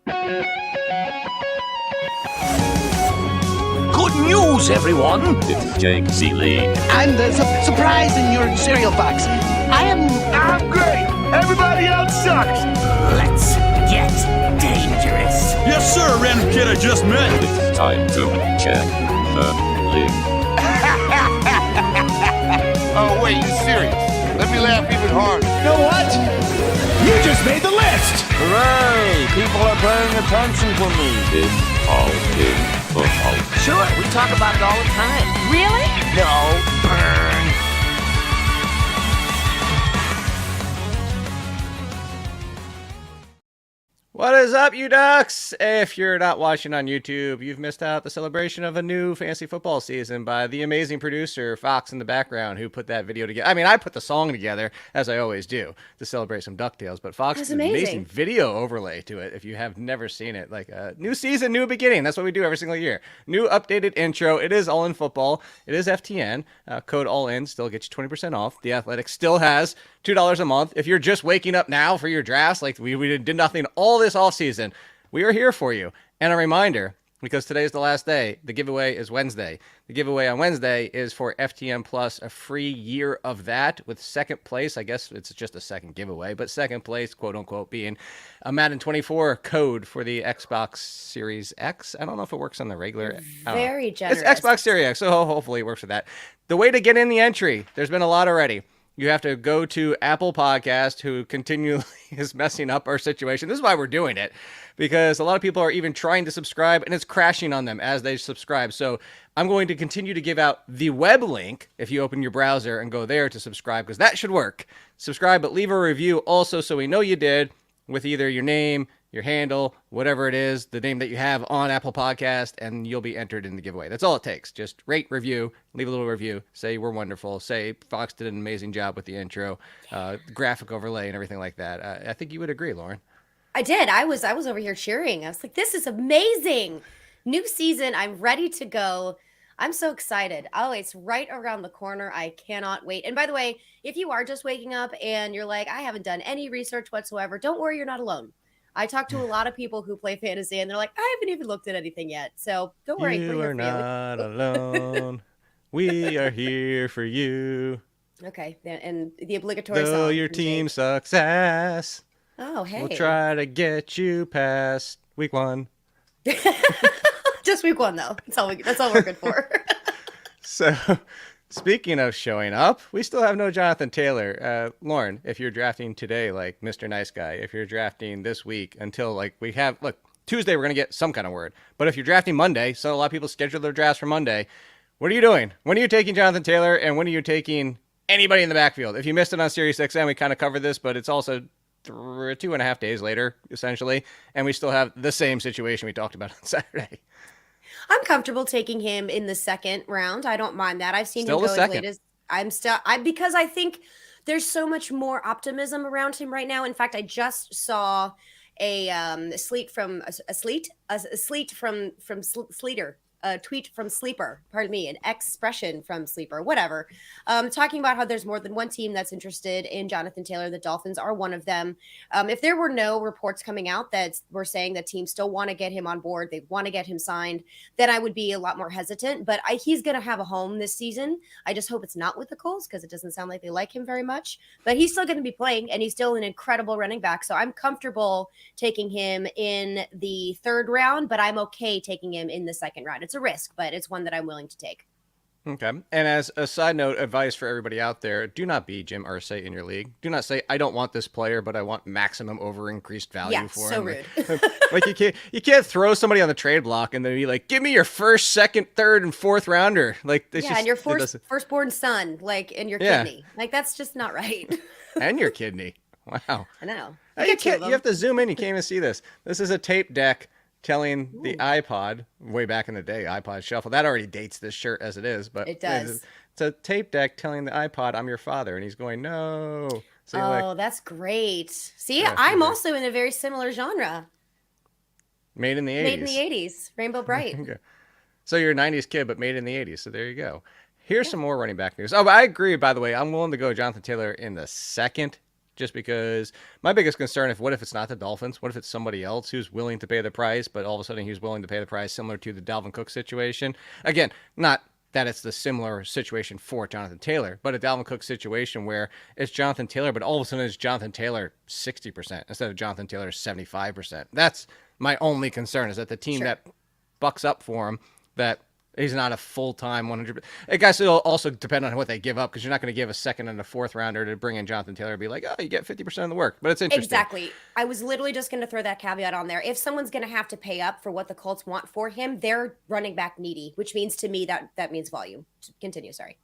Good news, everyone! It's Jake Ciely. And there's a surprise in your cereal box. I'm great! Everybody else sucks! Let's get dangerous! Yes, sir, random kid I just met. It's time to check the link. Oh, wait, you're serious? Let me laugh even harder. You know what? You just made the list! Hooray! People are paying attention to me. It's all in football. Sure, we talk about it all the time. Really? No, burn. What is up, you ducks? If you're not watching on YouTube, you've missed out the celebration of a new fantasy football season by the amazing producer, Fox in the background, who put that video together. I mean, I put the song together, as I always do, to celebrate some DuckTales, but Fox did an amazing video overlay to it if you have never seen it. Like a new season, new beginning. That's what we do every single year. New updated intro. It is all in football. It is FTN. Code all in still gets you 20% off. The Athletic still has $2 a month. If you're just waking up now for your drafts, like we did nothing all this offseason, we are here for you. And a reminder, because today is the last day, the giveaway is Wednesday. The giveaway on Wednesday is for FTN Plus, a free year of that, with second place. I guess it's just a second giveaway, but second place, quote unquote, being a Madden 24 code for the Xbox Series X. I don't know if it works on the regular. Very generous. It's Xbox Series X, so hopefully it works with that. The way to get in the entry, there's been a lot already. You have to go to Apple Podcast, who continually is messing up our situation. This is why we're doing it, because a lot of people are even trying to subscribe, and it's crashing on them as they subscribe. So I'm going to continue to give out the web link if you open your browser and go there to subscribe, because that should work. Subscribe, but leave a review also so we know you did, with either your name, your handle, whatever it is, the name that you have on Apple Podcast, and you'll be entered in the giveaway. That's all it takes. Just rate, review, leave a little review, say we're wonderful, say Fox did an amazing job with the intro, graphic overlay, and everything like that. I think you would agree, Lauren. I did. I was over here cheering. I was like, this is amazing. New season. I'm ready to go. I'm so excited. Oh, it's right around the corner. I cannot wait. And by the way, if you are just waking up and you're like, I haven't done any research whatsoever, don't worry, you're not alone. I talk to a lot of people who play fantasy, and they're like, I haven't even looked at anything yet. So don't worry. You are not alone. We are here for you. Okay. And the obligatory Though song. your team sucks ass. Oh, hey. We'll try to get you past week 1. Just week 1, though. That's all we're good for. So, speaking of showing up, we still have no Jonathan Taylor. Lauren, if you're drafting today, like Mr. Nice Guy, if you're drafting this week until like we have, look, Tuesday, we're going to get some kind of word. But if you're drafting Monday, so a lot of people schedule their drafts for Monday, what are you doing? When are you taking Jonathan Taylor, and when are you taking anybody in the backfield? If you missed it on Sirius XM, we kind of covered this, but it's also 2.5 days later, essentially, and we still have the same situation we talked about on Saturday. I'm comfortable taking him in the second round. I don't mind that. I've seen Still him the go second. as late as because I think there's so much more optimism around him right now. In fact, I just saw a tweet from Sleeper, pardon me, an expression from Sleeper, whatever, talking about how there's more than one team that's interested in Jonathan Taylor. The Dolphins are one of them. If there were no reports coming out that were saying that teams still want to get him on board, they want to get him signed, then I would be a lot more hesitant. But he's going to have a home this season. I just hope it's not with the Colts, because it doesn't sound like they like him very much. But he's still going to be playing, and he's still an incredible running back. So I'm comfortable taking him in the third round, but I'm okay taking him in the second round. It's a risk, but it's one that I'm willing to take. Okay. And as a side note, advice for everybody out there, do not be Jim Irsay in your league. Do not say, I don't want this player, but I want maximum over increased value for so him. Rude. Like you can't throw somebody on the trade block and then be like, give me your first, second, third, and fourth rounder. Like this and your firstborn son, like, and your kidney. Like, that's just not right. And your kidney. Wow. I know. You have to zoom in. You can't even see this. This is a tape deck telling the iPod, way back in the day, iPod Shuffle. That already dates this shirt as it is, but it does. It's a tape deck telling the iPod, I'm your father, and he's going, no. So that's great. See, yeah, I'm also in a very similar genre. Made in the 80s. Made in the 80s. Rainbow Bright. Okay. So you're a 90s kid, but made in the 80s. So there you go. Here's some more running back news. Oh, but I agree, by the way. I'm willing to go Jonathan Taylor in the second just because my biggest concern what if it's not the Dolphins? What if it's somebody else who's willing to pay the price, but all of a sudden he's willing to pay the price similar to the Dalvin Cook situation? Again, not that it's the similar situation for Jonathan Taylor, but a Dalvin Cook situation where it's Jonathan Taylor, but all of a sudden it's Jonathan Taylor 60% instead of Jonathan Taylor 75%. That's my only concern, is that the team that bucks up for him, that he's not a full-time 100%. I guess it'll also depend on what they give up, because you're not going to give a second and a fourth rounder to bring in Jonathan Taylor and be like, oh, you get 50% of the work. But it's interesting. Exactly. I was literally just going to throw that caveat on there. If someone's going to have to pay up for what the Colts want for him, they're running back needy, which means to me that means volume. Continue, sorry.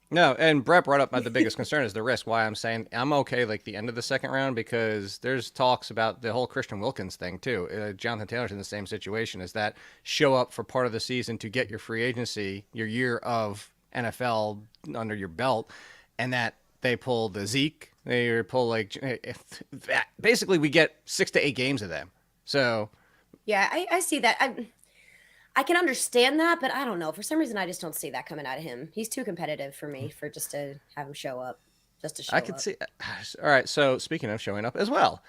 No, and Brett brought up the biggest concern is the risk. Why I'm saying I'm okay like the end of the second round, because there's talks about the whole Christian Wilkins thing too. Jonathan Taylor's in the same situation, is that show up for part of the season to get your free agency, your year of NFL under your belt, and that they pull the Zeke, they pull basically we get 6 to 8 games of them. So yeah, I see that. I can understand that, but I don't know. For some reason, I just don't see that coming out of him. He's too competitive for me for just to have him show up, just to show up. I could see. All right, so speaking of showing up as well,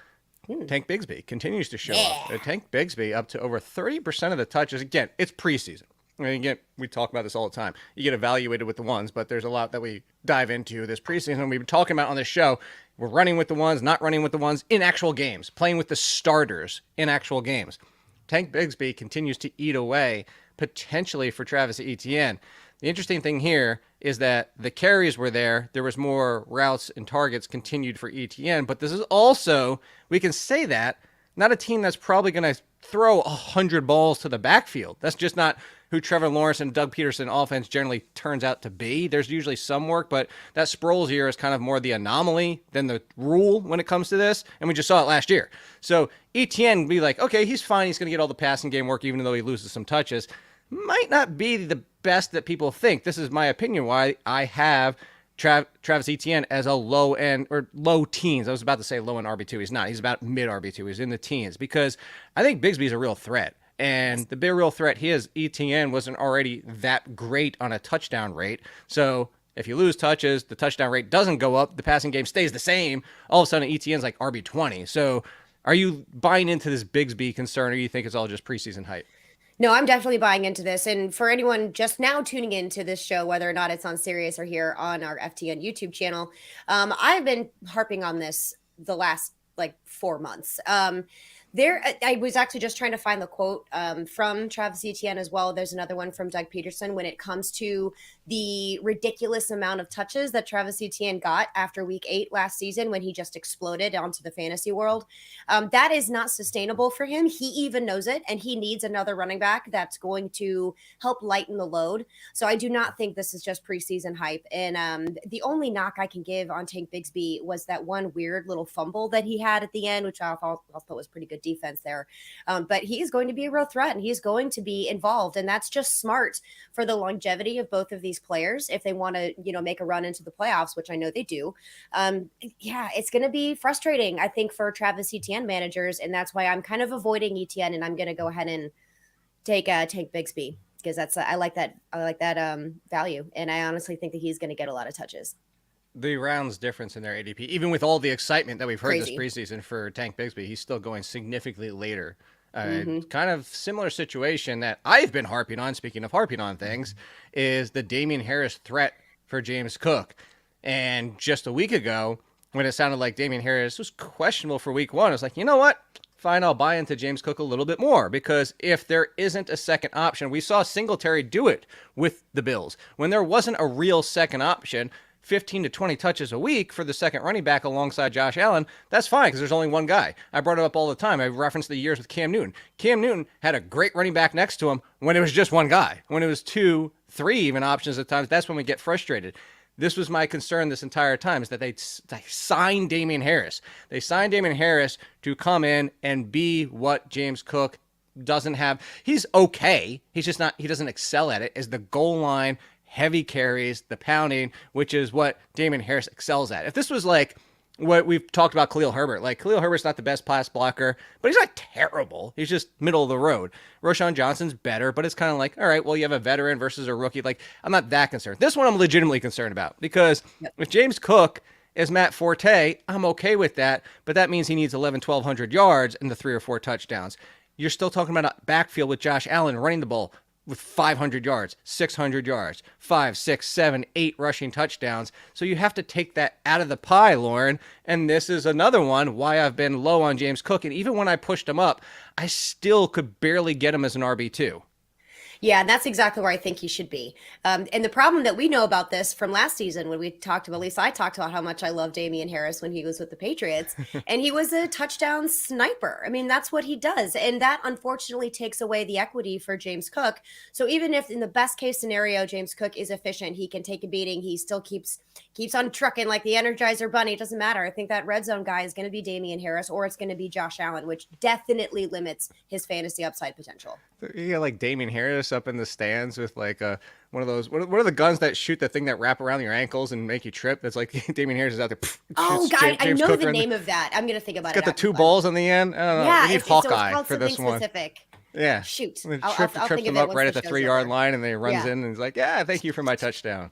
Tank Bigsby continues to show up. Tank Bigsby up to over 30% of the touches. Again, it's preseason. I mean, again, we talk about this all the time. You get evaluated with the ones, but there's a lot that we dive into this preseason. We've been talking about on this show. We're running with the ones, not running with the ones in actual games, playing with the starters in actual games. Tank Bigsby continues to eat away potentially for Travis Etienne. The interesting thing here is that the carries were there. There was more routes and targets continued for Etienne, but this is also, we can say that, not a team that's probably going to throw 100 balls to the backfield. That's just not who Trevor Lawrence and Doug Peterson offense generally turns out to be. There's usually some work, but that Sproles year is kind of more the anomaly than the rule when it comes to this, and we just saw it last year. So Etienne would be like, okay, he's fine. He's going to get all the passing game work even though he loses some touches. Might not be the best that people think. This is my opinion why I have Travis Etienne as a low end or low teens. I was about to say low end RB2. He's not. He's about mid RB2. He's in the teens because I think Bigsby's a real threat. And the big real threat he is, Etienne wasn't already that great on a touchdown rate. So if you lose touches, the touchdown rate doesn't go up. The passing game stays the same. All of a sudden, Etienne's like RB20. So are you buying into this Bigsby concern, or do you think it's all just preseason hype? No, I'm definitely buying into this. And for anyone just now tuning into this show, whether or not it's on Sirius or here on our FTN YouTube channel, I've been harping on this the last 4 months. I was actually just trying to find the quote from Travis Etienne as well. There's another one from Doug Peterson when it comes to the ridiculous amount of touches that Travis Etienne got after week 8 last season when he just exploded onto the fantasy world. That is not sustainable for him. He even knows it, and he needs another running back that's going to help lighten the load. So I do not think this is just preseason hype. And the only knock I can give on Tank Bigsby was that one weird little fumble that he had at the end, which I thought was pretty good defense there. But he is going to be a real threat, and he's going to be involved. And that's just smart for the longevity of both of these players if they want to, make a run into the playoffs, which I know they do. It's going to be frustrating, I think, for Travis Etienne managers. And that's why I'm kind of avoiding Etienne, and I'm going to go ahead and take Bigsby because I like that value. And I honestly think that he's going to get a lot of touches. The rounds difference in their ADP, even with all the excitement that we've heard Crazy. this preseason for Tank Bigsby, he's still going significantly later. Kind of similar situation that I've been harping on, speaking of harping on things, is the Damien Harris threat for James Cook. And just a week ago, when it sounded like Damien Harris was questionable for week 1, I was like, you know what? Fine, I'll buy into James Cook a little bit more, because if there isn't a second option, we saw Singletary do it with the Bills. When there wasn't a real second option, 15 to 20 touches a week for the second running back alongside Josh Allen, that's fine because there's only one guy. I brought it up all the time. I referenced the years with Cam Newton. Cam Newton had a great running back next to him when it was just one guy. When it was 2, 3 even options at times, that's when we get frustrated. This was my concern this entire time, is that they signed Damien Harris. They signed Damien Harris to come in and be what James Cook doesn't have. He's okay. He's just not, he doesn't excel at it, is the goal line, heavy carries, the pounding, which is what Damien Harris excels at. If this was like what we've talked about Khalil Herbert, Khalil Herbert's not the best pass blocker, but he's not terrible. He's just middle of the road. Roshan Johnson's better, but it's kind of like, all right, well, you have a veteran versus a rookie. I'm not that concerned. This one I'm legitimately concerned about, because if James Cook is Matt Forte. I'm okay with that, but that means he needs 1,100 yards and the 3 or 4 touchdowns. You're still talking about a backfield with Josh Allen running the ball with 500 yards, 600 yards, 5, 6, 7, 8 rushing touchdowns. So you have to take that out of the pie, Lauren. And this is another one why I've been low on James Cook. And even when I pushed him up, I still could barely get him as an RB2. Yeah, and that's exactly where I think he should be. And the problem that we know about this from last season when we talked about, at least I talked about how much I love Damien Harris when he was with the Patriots, and he was a touchdown sniper. I mean, that's what he does. And that unfortunately takes away the equity for James Cook. So even if in the best case scenario, James Cook is efficient, he can take a beating, he still keeps on trucking like the Energizer Bunny. It doesn't matter. I think that red zone guy is going to be Damien Harris or it's going to be Josh Allen, which definitely limits his fantasy upside potential. You got like Damien Harris up in the stands with like one of those, what are the guns that shoot the thing that wrap around your ankles and make you trip? That's like Damien Harris is out there. Oh, God, I know the name of that. I'm going to think about it. Got the 2 balls on the end. I don't know. Yeah, we need Hawkeye for this one. Specific. Yeah. Shoot. Trips them up right at the 3-yard line and then he runs in and he's like, yeah, thank you for my touchdown.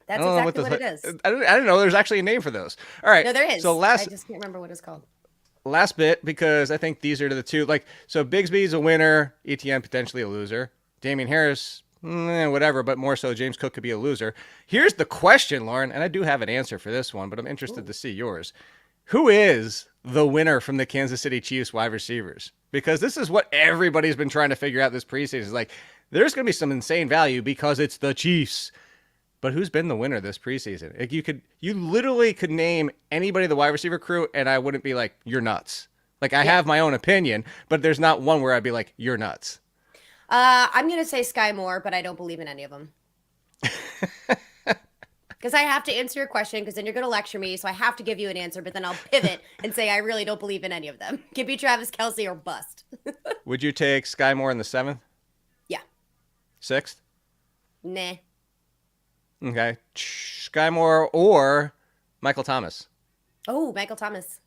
That's exactly what it is. I didn't know there's actually a name for those. All right. No, there is. So I just can't remember what it's called. Last bit, because I think these are the two. Like, so Bigsby's a winner, Etienne potentially a loser. Damien Harris, whatever, but more so James Cook could be a loser. Here's the question, Lauren, and I do have an answer for this one, but I'm interested to see yours. Who is the winner from the Kansas City Chiefs wide receivers? Because this is what everybody's been trying to figure out this preseason. It's like, there's going to be some insane value because it's the Chiefs. But who's been the winner this preseason? Like you literally could name anybody in the wide receiver crew, and I wouldn't be like, you're nuts. Like, I have my own opinion, but there's not one where I'd be like, you're nuts. I'm going to say Sky Moore, but I don't believe in any of them. Because I have to answer your question, because then you're going to lecture me, so I have to give you an answer, but then I'll pivot and say I really don't believe in any of them. Give me Travis Kelce or bust. Would you take Sky Moore in the 7th? Yeah. 6th? Nah. Okay. Sky Moore or Michael Thomas? Oh, Michael Thomas.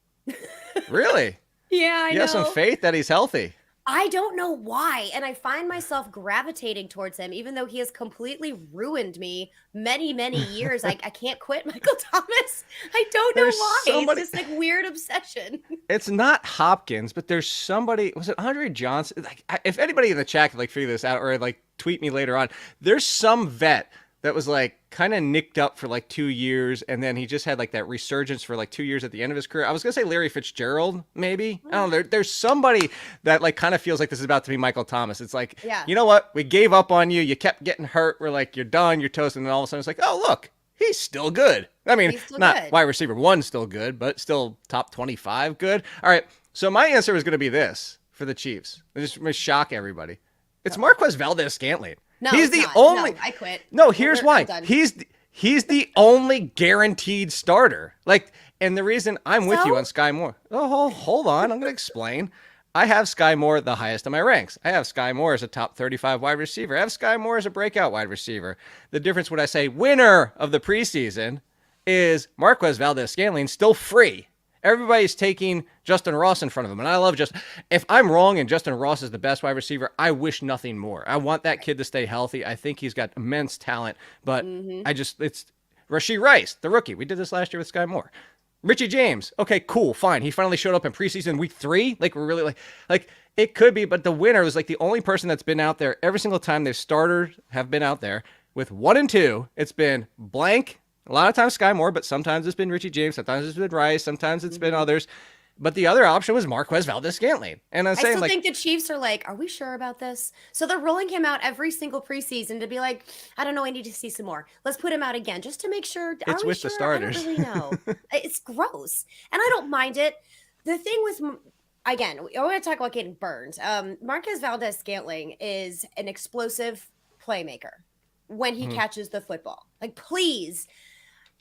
Really? Yeah, I know. You have some faith that he's healthy. I don't know why. And I find myself gravitating towards him, even though he has completely ruined me many, many years. I can't quit Michael Thomas. I don't know why. It's this like weird obsession. It's not Hopkins, but there's somebody, was it Andre Johnson? Like, if anybody in the chat could like figure this out or like tweet me later on, there's some vet that was like kind of nicked up for like 2 years, and then he just had like that resurgence for like 2 years at the end of his career. I was gonna say Larry Fitzgerald, maybe. I don't know. There's somebody that like kind of feels like this is about to be Michael Thomas. It's like, you know what? We gave up on you. You kept getting hurt. We're like, you're done. You're toast. And then all of a sudden it's like, oh look, he's still good. I mean, not good. Wide receiver 1 still good, but still top 25 good. All right. So my answer is gonna be this for the Chiefs. It's just gonna shock everybody. It's Marquez Valdes-Scantling. No, he's the only. No, I quit. No, here's why. He's the only guaranteed starter. Like, and the reason I'm with you on Sky Moore. Oh, hold on. I'm going to explain. I have Sky Moore the highest of my ranks. I have Sky Moore as a top 35 wide receiver. I have Sky Moore as a breakout wide receiver. The difference when I say winner of the preseason is Marquez Valdes-Scantling still free. Everybody's taking Justin Ross in front of him. And I love if I'm wrong and Justin Ross is the best wide receiver, I wish nothing more. I want that kid to stay healthy. I think he's got immense talent, but it's Rashee Rice, the rookie. We did this last year with Sky Moore. Richie James. Okay, cool. Fine. He finally showed up in preseason week 3. Like, we're really like it could be, but the winner was like the only person that's been out there every single time their starters have been out there with 1 and 2. It's been blank. A lot of times Sky Moore, but sometimes it's been Richie James, sometimes it's been Rice, sometimes it's been others. But the other option was Marquez Valdes-Scantling. And I'm saying, I think the Chiefs are like, are we sure about this? So they're rolling him out every single preseason to be like, I don't know, I need to see some more. Let's put him out again just to make sure. It's with the starters. I don't really know. It's gross. And I don't mind it. The thing with, again, I want to talk about getting burned. Marquez Valdes-Scantling is an explosive playmaker when he catches the football. Like, please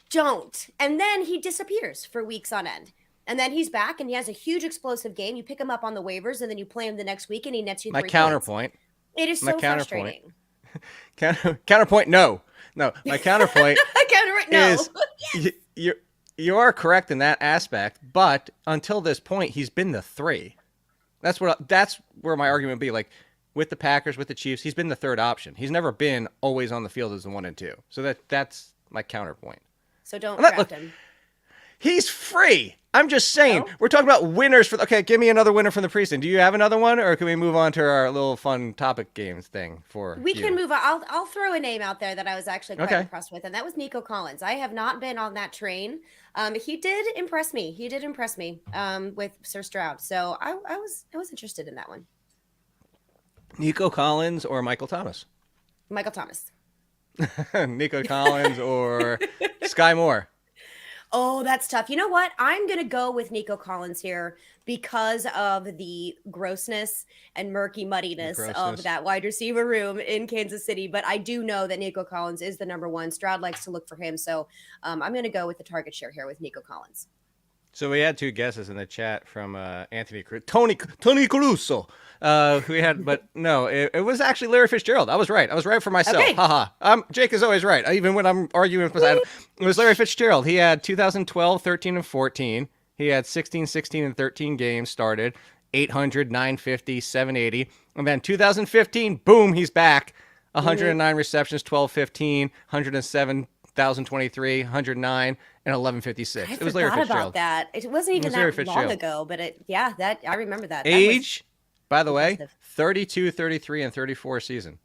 don't. And then he disappears for weeks on end. And then he's back and he has a huge explosive game. You pick him up on the waivers and then you play him the next week and he nets you 3 My counterpoint. Points. It is so frustrating. Counterpoint, no. My counterpoint is you are correct in that aspect, but until this point, he's been the 3. That's where my argument would be. Like, with the Packers, with the Chiefs, he's been the 3rd option. He's never been always on the field as the 1 and 2. So that's my counterpoint. So don't draft him. He's free. I'm just saying. Oh. We're talking about winners for. Okay, give me another winner from the preseason. Do you have another one, or can we move on to our little fun topic games thing for? We you? can move on. I'll throw a name out there that I was actually quite Okay. impressed with, and that was Nico Collins. I have not been on that train. He did impress me. With Sir Stroud. So I was interested in that one. Nico Collins or Michael Thomas? Michael Thomas. Nico Collins or Sky Moore? Oh, that's tough. You know what? I'm going to go with Nico Collins here because of the grossness and murky muddiness of that wide receiver room in Kansas City. But I do know that Nico Collins is the number one. Stroud likes to look for him. So I'm going to go with the target share here with Nico Collins. So we had two guesses in the chat from Tony Caruso. We had, but no, it was actually Larry Fitzgerald. I was right for myself. Okay. Haha. Jake is always right, even when I'm arguing with Adam. It was Larry Fitzgerald. He had 2012, 13, and 14. He had 16, 16, and 13 games started, 800, 950, 780. And then 2015, boom, he's back. 109 receptions, 1215, 107, 1,023, 109, and 1156. It was Larry forgot Fitzgerald. about that. It wasn't even Larry that long Fitzgerald. ago, but I remember that. Age, by the way, impressive. 32, 33, and 34 season.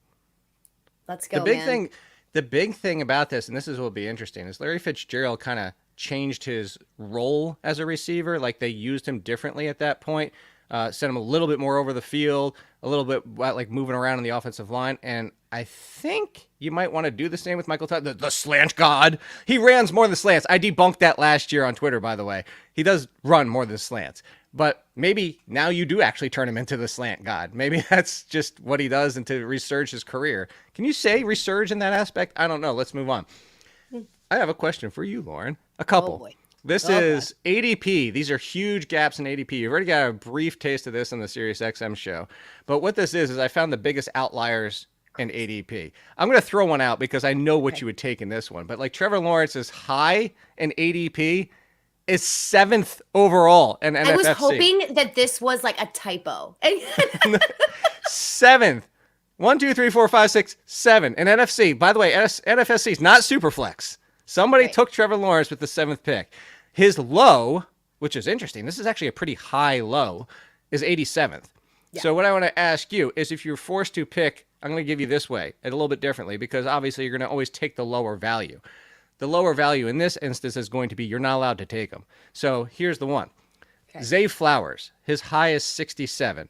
Let's go, The big thing about this, and this is what will be interesting, is Larry Fitzgerald kind of changed his role as a receiver. Like they used him differently at that point. Sent him a little bit more over the field, a little bit like moving around in the offensive line. And I think you might want to do the same with Michael Thomas, the slant god. He runs more than slants. I debunked that last year on Twitter, by the way. He does run more than slants. But maybe now you do actually turn him into the slant god. Maybe that's just what he does and to resurge his career. Can you say resurge in that aspect? I don't know. Let's move on. I have a question for you, Lauren. A couple. Oh, boy. This is ADP. These are huge gaps in ADP. You've already got a brief taste of this on the SiriusXM show. But what this is I found the biggest outliers in ADP. I'm going to throw one out because I know what you would take in this one. But like Trevor Lawrence is high in ADP, is 7th overall in NFFC. I was hoping that this was like a typo. 7th. 1, 2, 3, 4, 5, 6, 7 in NFC. By the way, NFFC is not Superflex. Somebody took Trevor Lawrence with the 7th pick. His low, which is interesting, this is actually a pretty high low, is 87th. Yeah. So what I want to ask you is if you're forced to pick, I'm going to give you this way, a little bit differently, because obviously you're going to always take the lower value. The lower value in this instance is going to be you're not allowed to take them. So here's the one. Okay. Zay Flowers, his high is 67.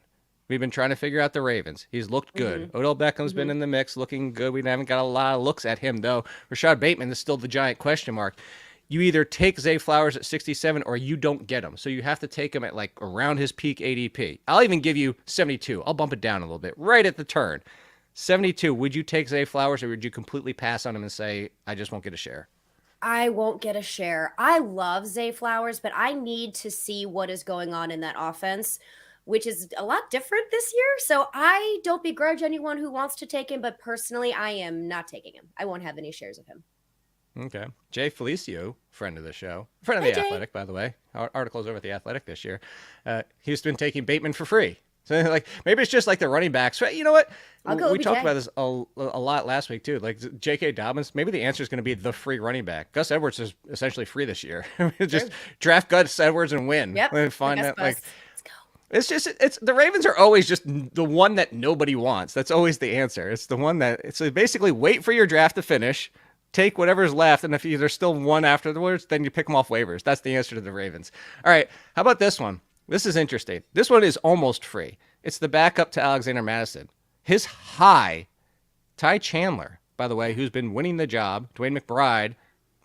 We've been trying to figure out the Ravens. He's looked good. Odell Beckham's been in the mix, looking good. We haven't got a lot of looks at him, though. Rashad Bateman is still the giant question mark. You either take Zay Flowers at 67 or you don't get him. So you have to take him at like around his peak ADP. I'll even give you 72. I'll bump it down a little bit, right at the turn. 72, would you take Zay Flowers or would you completely pass on him and say, I just won't get a share? I won't get a share. I love Zay Flowers, but I need to see what is going on in that offense, which is a lot different this year. So I don't begrudge anyone who wants to take him, but personally, I am not taking him. I won't have any shares of him. Okay. Jay Felicio, friend of the show, friend of the Athletic, by the way. Articles over at the Athletic this year. He's been taking Bateman for free. So like maybe it's just like the running backs. You know what? We talked about this a lot last week too. Like J.K. Dobbins, maybe the answer is going to be the free running back. Gus Edwards is essentially free this year. Just draft Gus Edwards and win. Yep. And find that like. Let's go. It's the Ravens are always just the one that nobody wants. That's always the answer. It's the one that it's basically wait for your draft to finish, take whatever's left, and if there's still one afterwards, then you pick them off waivers. That's the answer to the Ravens. All right, how about this one? This is interesting. This one is almost free. It's the backup to Alexander Madison. His high, Ty Chandler, by the way, who's been winning the job. Dwayne McBride,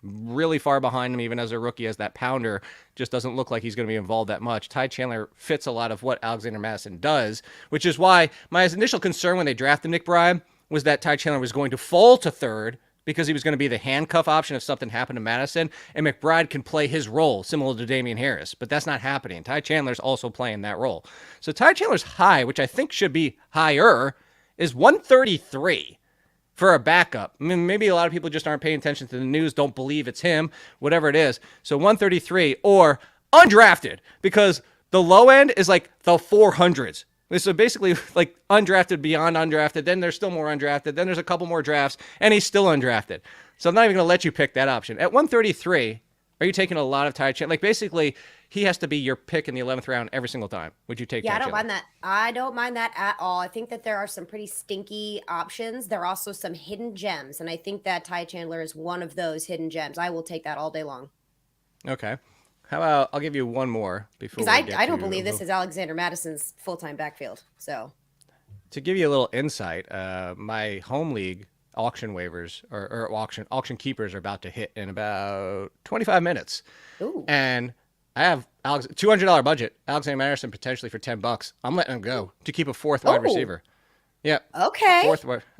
really far behind him, even as a rookie, as that pounder just doesn't look like he's going to be involved that much. Ty Chandler fits a lot of what Alexander Madison does, which is why my initial concern when they drafted McBride was that Ty Chandler was going to fall to third because he was going to be the handcuff option if something happened to Madison, and McBride can play his role similar to Damien Harris, but that's not happening. Ty Chandler's also playing that role. So Ty Chandler's high, which I think should be higher, is 133 for a backup. I mean, maybe a lot of people just aren't paying attention to the news, don't believe it's him, whatever it is. So 133 or undrafted, because the low end is like the 400s. So basically, like undrafted beyond undrafted, then there's still more undrafted, then there's a couple more drafts, and he's still undrafted. So I'm not even going to let you pick that option. At 133, Are you taking a lot of Ty Chandler? Like, basically, he has to be your pick in the 11th round every single time. Would you take Yeah, Ty I don't Chandler? mind that. I don't mind that at all. I think that there are some pretty stinky options. There are also some hidden gems, and I think that Ty Chandler is one of those hidden gems. I will take that all day long. Okay. How about I'll give you one more before Because we get I don't to- believe this is Alexander Madison's full-time backfield. So To give you a little insight, my home league auction waivers or auction keepers are about to hit in about 25 minutes. ooh. And I have $200 budget. Alexander Madison potentially for $10. I'm letting him go to keep a fourth wide Oh. receiver. Yeah. Okay.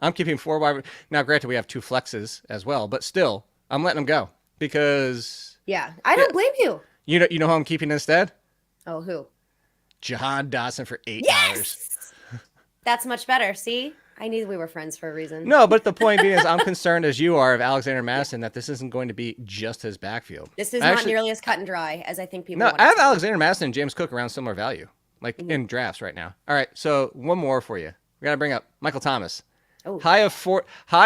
I'm keeping 4 wide. Now, granted, we have 2 flexes as well, but still, I'm letting him go because Yeah, I don't blame you. you know who I'm keeping instead? Oh, who? Jahan Dotson for $8. Yes! That's much better. See? I knew we were friends for a reason. No, but the point being is I'm concerned as you are of Alexander Madison that this isn't going to be just his backfield. This is Actually- not nearly as cut and dry as I think people No, want it I have to be. Alexander Madison and James Cook around similar value, like in drafts right now. All right, so one more for you. We got to bring up Michael Thomas. Oh. High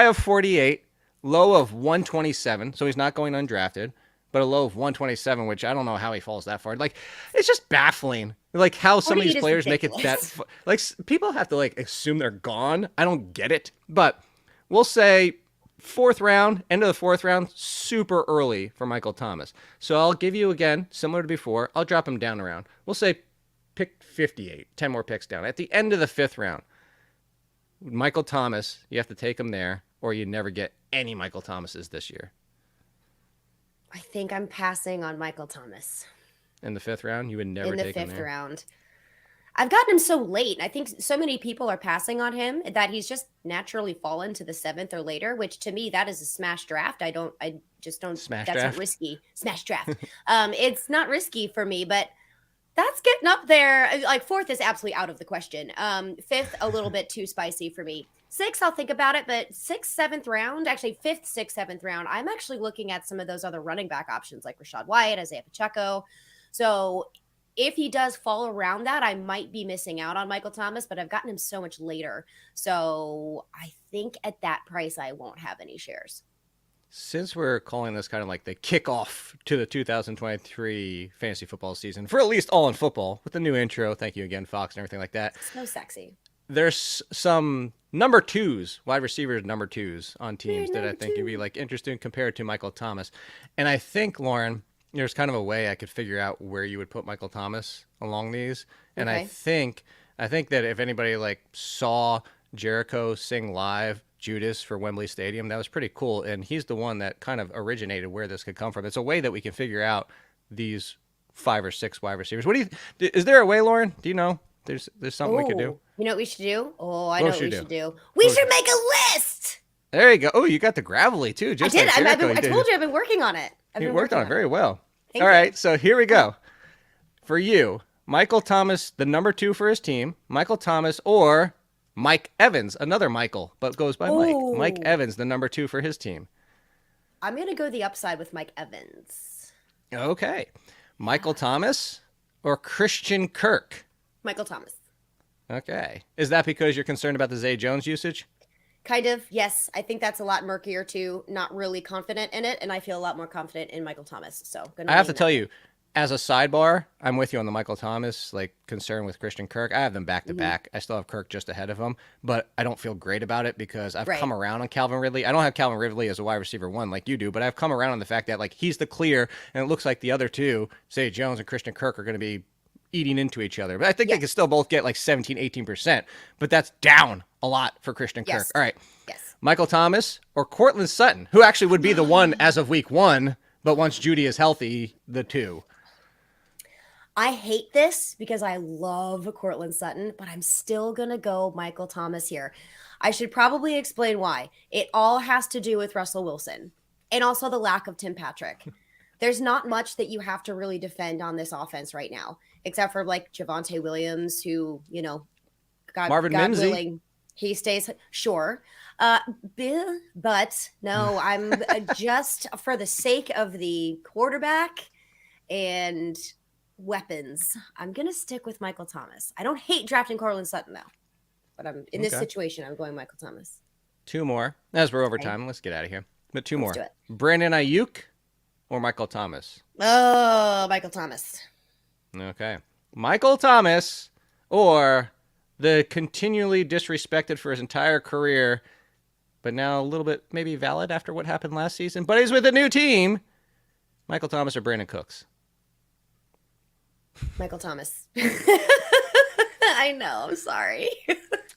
of 48, low of 127, so he's not going undrafted, but a low of 127, which I don't know how he falls that far. Like, it's just baffling. Like how some of 48 these is players make it that ridiculous. like people have to like assume they're gone. I don't get it, but we'll say 4th round, end of the 4th round, super early for Michael Thomas. So I'll give you again, similar to before, I'll drop him down around. We'll say pick 58, 10 more picks down. At the end of the 5th round, Michael Thomas, you have to take him there, or you never get any Michael Thomases this year. I think I'm passing on Michael Thomas In the 5th round, you would never in the take him 5th there. round. I've gotten him so late. I think so many people are passing on him that he's just naturally fallen to the 7th or later, which to me, that is a smash draft. I just don't, Smash that's draft? not risky. Smash draft. It's not risky for me, but that's getting up there. Like 4th is absolutely out of the question. 5th, a little bit too spicy for me. 6th, I'll think about it, but 6th, 7th round, actually 5th, 6th, 7th round, I'm actually looking at some of those other running back options like Rashad White, Isaiah Pacheco. So if he does fall around that, I might be missing out on Michael Thomas, but I've gotten him so much later. So I think at that price, I won't have any shares. Since we're calling this kind of like the kickoff to the 2023 fantasy football season, for at least All in Football, with the new intro, thank you again, Fox, and everything like that, So sexy. there's some number 2s, wide receivers number 2s on teams They're that I number think could be like interesting compared to Michael Thomas. And I think, Lauren, there's kind of a way I could figure out where you would put Michael Thomas along these. And I Okay. think that if anybody like saw Jericho sing live Judas for Wembley Stadium, that was pretty cool. And he's the one that kind of originated where this could come from. It's a way that we can figure out these 5 or 6 wide receivers. What do you? Is there a way, Lauren? Do you know? There's something we could do. Ooh, you know what we should do? Oh, I What know what should we we should do. We should make a list. There you go. Oh, you got the gravelly too. Just I did. Like I Jericho did. told you I've been working on it. I've You been worked working on it very well. Thank All you. right, so here we go. For you, Michael Thomas, the number 2 for his team. Michael Thomas or Mike Evans, another Michael, but goes by Mike. Mike Ooh. Evans, the number 2 for his team. I'm going to go the upside with Mike Evans. Okay. Michael Thomas or Christian Kirk? Michael Thomas. Okay. Is that because you're concerned about the Zay Jones usage? Kind of, yes. I think that's a lot murkier too. Not really confident in it, and I feel a lot more confident in Michael Thomas. So I have to tell you, as a sidebar, I'm with you on the Michael Thomas like concern with Christian Kirk. I have them back to back. I still have Kirk just ahead of him, but I don't feel great about it because I've Right. come around on Calvin Ridley. I don't have Calvin Ridley as a wide receiver 1 like you do, but I've come around on the fact that like he's the clear, and it looks like the other 2, say Jones and Christian Kirk, are going to be eating into each other. But I think they can still both get like 17, 18%, but that's down a lot for Christian Yes. Kirk. All right. Yes. Michael Thomas or Cortland Sutton, who actually would be the one as of week 1, but once Judy is healthy, the 2. I hate this because I love Cortland Sutton, but I'm still going to go Michael Thomas here. I should probably explain why. It all has to do with Russell Wilson and also the lack of Tim Patrick. There's not much that you have to really defend on this offense right now, except for like Javonte Williams, who, you know, God Mimsy. willing, he stays. Sure. But no, I'm just for the sake of the quarterback and weapons, I'm going to stick with Michael Thomas. I don't hate drafting Cortland Sutton, though. But I'm in this Okay. situation, I'm going Michael Thomas. 2 more. As we're over time, let's get out of here. But 2 Let's more. do it. Brandon Ayuk or Michael Thomas? Oh, Michael Thomas. Okay. Michael Thomas or the continually disrespected for his entire career, but now a little bit maybe valid after what happened last season, but he's with a new team. Michael Thomas or Brandon Cooks? Michael Thomas. I know. I'm sorry.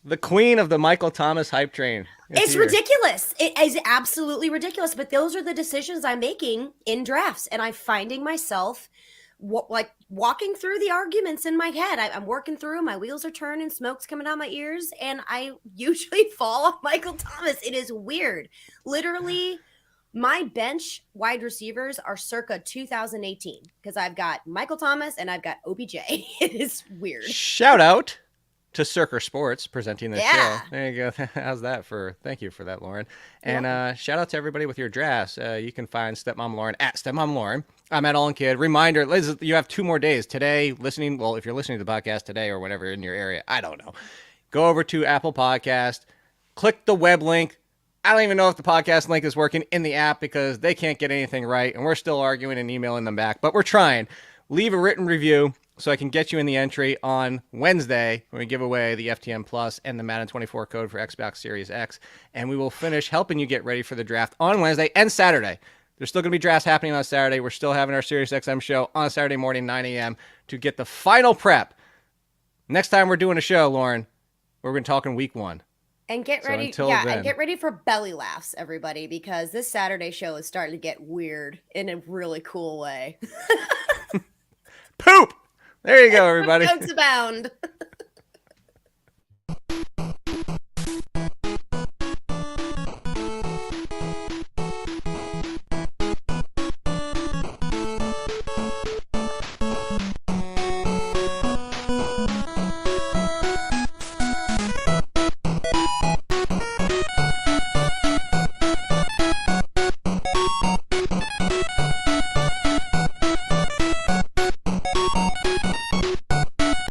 The queen of the Michael Thomas hype train. It's ridiculous. It is absolutely ridiculous. But those are the decisions I'm making in drafts. And I'm finding myself walking through the arguments in my head. I'm working through, my wheels are turning, smoke's coming out my ears. And I usually fall off Michael Thomas. It is weird. Literally, my bench wide receivers are circa 2018 because I've got Michael Thomas and I've got OBJ. It is weird. Shout out to Circa Sports presenting this Yeah. show. There you go. How's that for? Thank you for that, Lauren. And shout out to everybody with your drafts. You can find Stepmom Lauren at Stepmom Lauren. I'm at All In Kid. Reminder, Liz, you have 2 more days today. Listening, well, if you're listening to the podcast today or whenever in your area, I don't know. Go over to Apple Podcast, click the web link. I don't even know if the podcast link is working in the app because they can't get anything right, and we're still arguing and emailing them back, but we're trying. Leave a written review so I can get you in the entry on Wednesday when we give away the FTN Plus and the Madden 24 code for Xbox Series X, and we will finish helping you get ready for the draft on Wednesday and Saturday. There's still going to be drafts happening on Saturday. We're still having our Sirius XM show on Saturday morning, 9 a.m. to get the final prep. Next time we're doing a show, Lauren, we're going to talk in week 1. And get ready, and get ready for belly laughs, everybody, because this Saturday show is starting to get weird in a really cool way. Poop! There you go, everybody. Jokes abound.